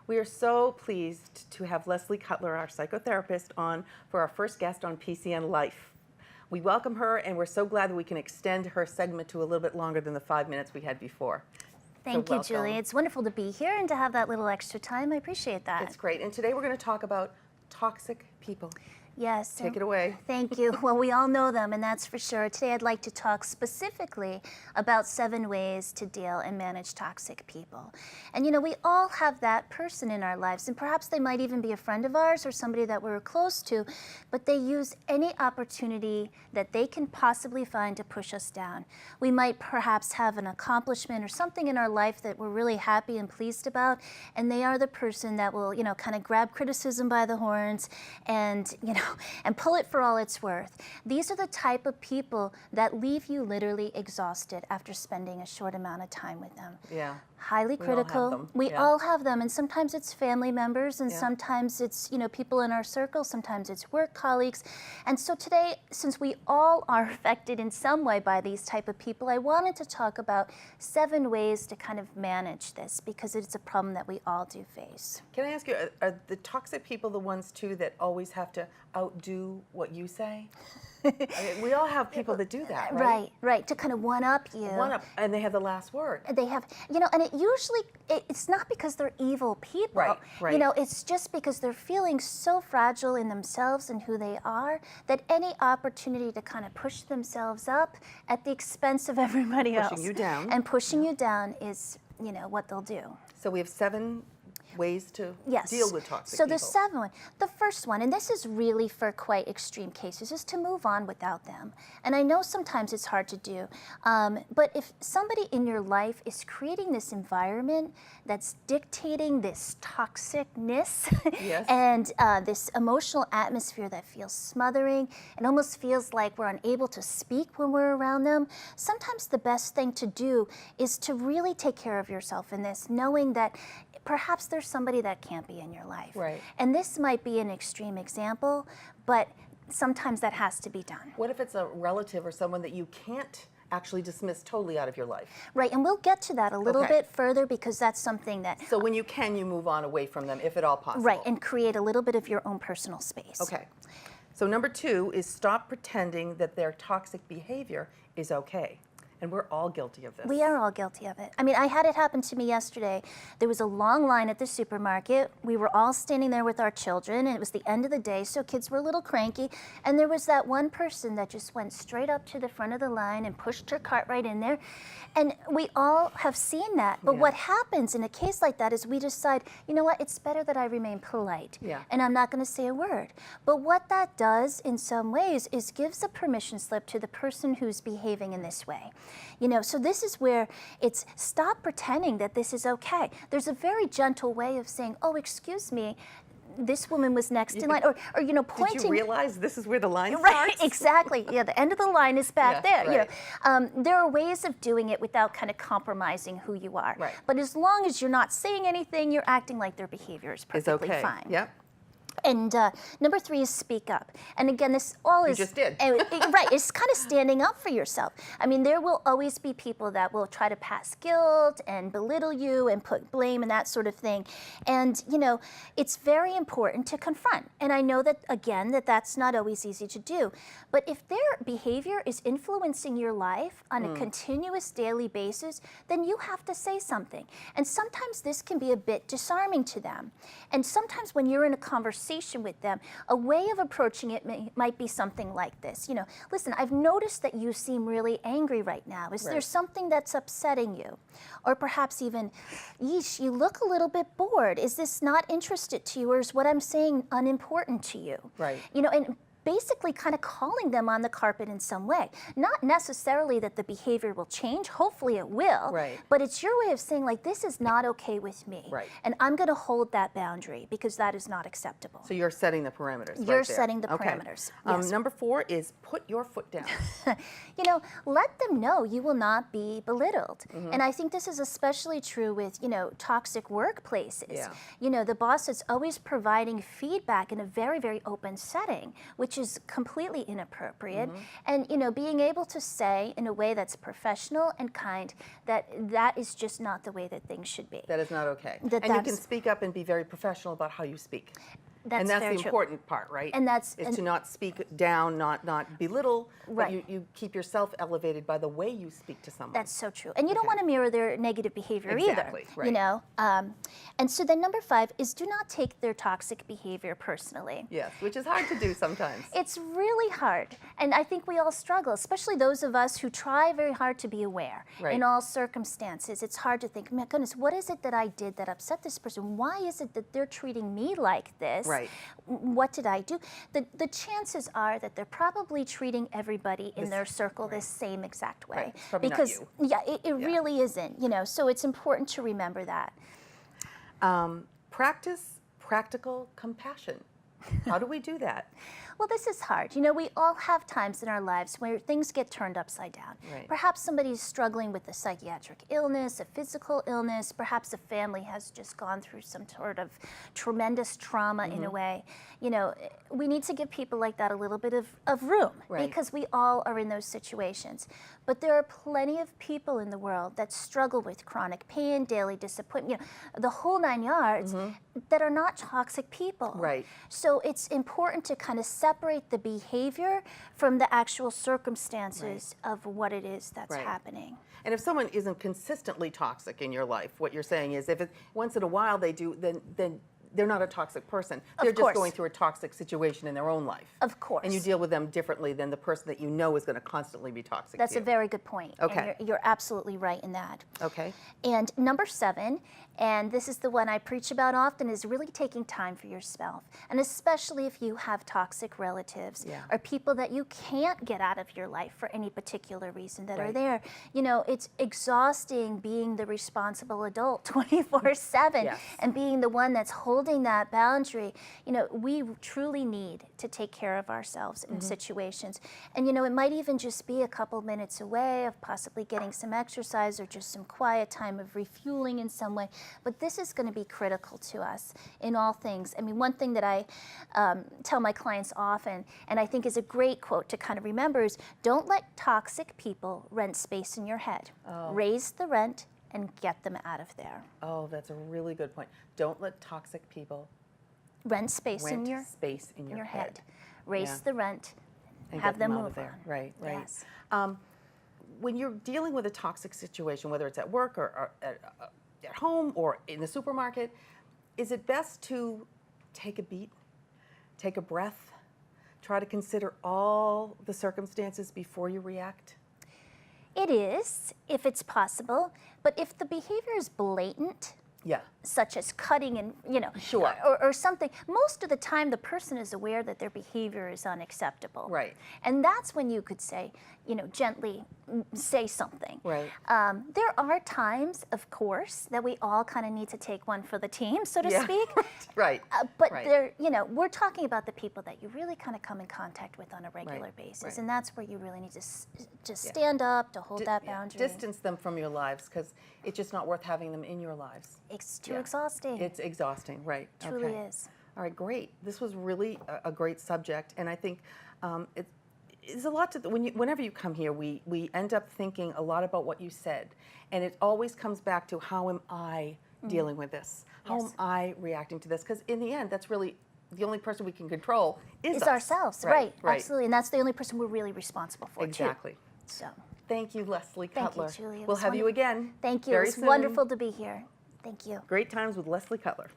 We are so pleased to have Leslie Cutler, our psychotherapist, on for our first guest on PCN Life. We welcome her, and we're so glad that we can extend her segment to a little bit longer than the 5 minutes we had before. Thank you, Julie. It's wonderful to be here and to have that little extra time. I appreciate that. It's great. And today we're going to talk about toxic people. Yes. Take it away. Thank you. Well, we all know them, and that's for sure. Today I'd like to talk specifically about 7 ways to deal and manage toxic people. And you know, we all have that person in our lives, and perhaps they might even be a friend of ours or somebody that we're close to, but they use any opportunity that they can possibly find to push us down. We might perhaps have an accomplishment or something in our life that we're really happy and pleased about, and they are the person that will, you know, kind of grab criticism by the horns and, you know, and pull it for all it's worth. These are the type of people that leave you literally exhausted after spending a short amount of time with them. Yeah. Highly critical. We all have them, and sometimes it's family members, and sometimes it's, you know, people in our circle, sometimes it's work colleagues. And so today, since we all are affected in some way by these type of people, I wanted to talk about 7 ways to kind of manage this, because it's a problem that we all do face. Can I ask you, are the toxic people the ones too that always have to outdo what you say? I mean, we all have people that do that, right? Right, to kind of one-up you. One-up, and they have the last word. They have, you know, and it usually, it's not because they're evil people. Right. You know, it's just because they're feeling so fragile in themselves and who they are that any opportunity to kind of push themselves up at the expense of everybody else. Pushing you down. And pushing you down is, you know, what they'll do. So we have 7 ways to deal with toxic people. So there's 7. The first one, and this is really for quite extreme cases, is to move on without them. And I know sometimes it's hard to do, but if somebody in your life is creating this environment that's dictating this toxicness and this emotional atmosphere that feels smothering, it almost feels like we're unable to speak when we're around them, sometimes the best thing to do is to really take care of yourself in this, knowing that perhaps there's somebody that can't be in your life. Right. And this might be an extreme example, but sometimes that has to be done. What if it's a relative or someone that you can't actually dismiss totally out of your life? Right, and we'll get to that a little bit further, because that's something that... So when you can, you move on away from them, if at all possible. Right, and create a little bit of your own personal space. Okay. So number 2 is stop pretending that their toxic behavior is okay. And we're all guilty of this. We are all guilty of it. I mean, I had it happen to me yesterday. There was a long line at the supermarket. We were all standing there with our children, and it was the end of the day, so kids were a little cranky. And there was that one person that just went straight up to the front of the line and pushed her cart right in there. And we all have seen that. But what happens in a case like that is we decide, you know what, it's better that I remain polite. And I'm not going to say a word. But what that does in some ways is gives a permission slip to the person who's behaving in this way. You know, so this is where it's stop pretending that this is okay. There's a very gentle way of saying, oh, excuse me, this woman was next in line, or you know, pointing. Did you realize this is where the line starts? Right, exactly. Yeah, the end of the line is back there. Right. You know, there are ways of doing it without kind of compromising who you are. Right. But as long as you're not saying anything, you're acting like their behavior is perfectly fine. Yep. And number 3 is speak up. And again, this all is... You just did. Right, it's kind of standing up for yourself. I mean, there will always be people that will try to pass guilt and belittle you and put blame and that sort of thing. And, you know, it's very important to confront. And I know that, again, that's not always easy to do. But if their behavior is influencing your life on a continuous daily basis, then you have to say something. And sometimes this can be a bit disarming to them. And sometimes when you're in a conversation with them, a way of approaching it might be something like this. You know, listen, I've noticed that you seem really angry right now. Is there something that's upsetting you? Or perhaps even, yeesh, you look a little bit bored. Is this not interested to you, or is what I'm saying unimportant to you? Right. You know, and basically kind of calling them on the carpet in some way. Not necessarily that the behavior will change, hopefully it will, but it's your way of saying, like, this is not okay with me, and I'm going to hold that boundary because that is not acceptable. So you're setting the parameters. You're setting the parameters. Yes. Number 4 is put your foot down. You know, let them know you will not be belittled. And I think this is especially true with, you know, toxic workplaces. You know, the boss is always providing feedback in a very, very open setting, which which is completely inappropriate. And, you know, being able to say in a way that's professional and kind that that is just not the way that things should be. That is not okay. That and you can that's- speak up and be very professional about how you speak. That's and that's very the true. important part, right? And that's- is and- to not speak down, not belittle, Right. but you keep yourself elevated by the way you speak to someone. That's so true. And you don't Okay. want to mirror their negative behavior Exactly, either. right. You know? And so then number 5 is do not take their toxic behavior personally. Yes, which is hard to do sometimes. It's really hard. And I think we all struggle, especially those of us who try very hard to be aware Right. in all circumstances. It's hard to think, my goodness, what is it that I did that upset this person? Why is it that they're treating me like this? Right. What did I do? The chances are that they're probably treating everybody in their circle the same exact way. Right. It's probably not because you. yeah, it really isn't, you know, so it's important to remember that. Practice practical compassion. How do we do that? Well, this is hard. You know, we all have times in our lives where things get turned upside down. Right. Perhaps somebody's struggling with a psychiatric illness, a physical illness. Perhaps a family has just gone through some sort of tremendous trauma in a way. You know, we need to give people like that a little bit of room Right. because we all are in those situations. But there are plenty of people in the world that struggle with chronic pain, daily disappointment, you know, the whole 9 yards that are not toxic people. Right. So it's important to kind of separate the behavior from the actual circumstances of what it is that's Right. happening. And if someone isn't consistently toxic in your life, what you're saying is if once in a while they do, then they're not a toxic person. They're just course. going through a toxic situation in their own life. Of course. And you deal with them differently than the person that you know is going to constantly be toxic That's to a you. very good point. Okay. And you're absolutely right in that. Okay. And number 7, and this is the one I preach about often, is really taking time for yourself. And especially if you have toxic relatives Yeah. or people that you can't get out of your life for any particular reason that are Right. there. You know, it's exhausting being the responsible adult 24/7 Yes. and being the one that's holding that boundary. You know, we truly need to take care of ourselves in situations. And, you know, it might even just be a couple minutes away of possibly getting some exercise or just some quiet time of refueling in some way. But this is going to be critical to us in all things. I mean, one thing that I tell my clients often, and I think is a great quote to kind of remember, is don't let toxic people rent space in your head. Raise the rent and get them out of there. Oh, that's a really good point. Don't let toxic people Rent space in rent your space in your head. Raise Yeah. the rent, and have get them out move of there. on. Right, right. Yes. When you're dealing with a toxic situation, whether it's at work or at home or in the supermarket, is it best to take a beat, take a breath, try to consider all the circumstances before you react? It is, if it's possible, but if the behavior is blatant, Yeah. such as cutting and, you know, Sure. or something, most of the time the person is aware that their behavior is unacceptable. Right. And that's when you could say, you know, gently say something. Right. There are times, of course, that we all kind of need to take one for the team, so to Yeah. speak. Right. But Right. they're, you know, we're talking about the people that you really kind of come in contact with on a regular Right, basis, right. and that's where you really need to stand up, to hold that Yeah. boundary. Distance them from your lives because it's just not worth having them in your lives. It's too Yeah. exhausting. It's exhausting, right? It truly Okay. is. All right, great. This was really a great subject, and I think it's a lot to. Whenever you come here, we end up thinking a lot about what you said, and it always comes back to how am I dealing with this? How Yes. am I reacting to this? Because in the end, that's really the only person we can control is It's us. ourselves, right? Right. Absolutely, and that's the only person we're really responsible for, Exactly. too. So, Thank you, Leslie Thank you, Cutler. Julie. It We'll was have you wonderful. again. thank you. Very It was soon. wonderful to be here. Thank you. Great times with Leslie Cutler.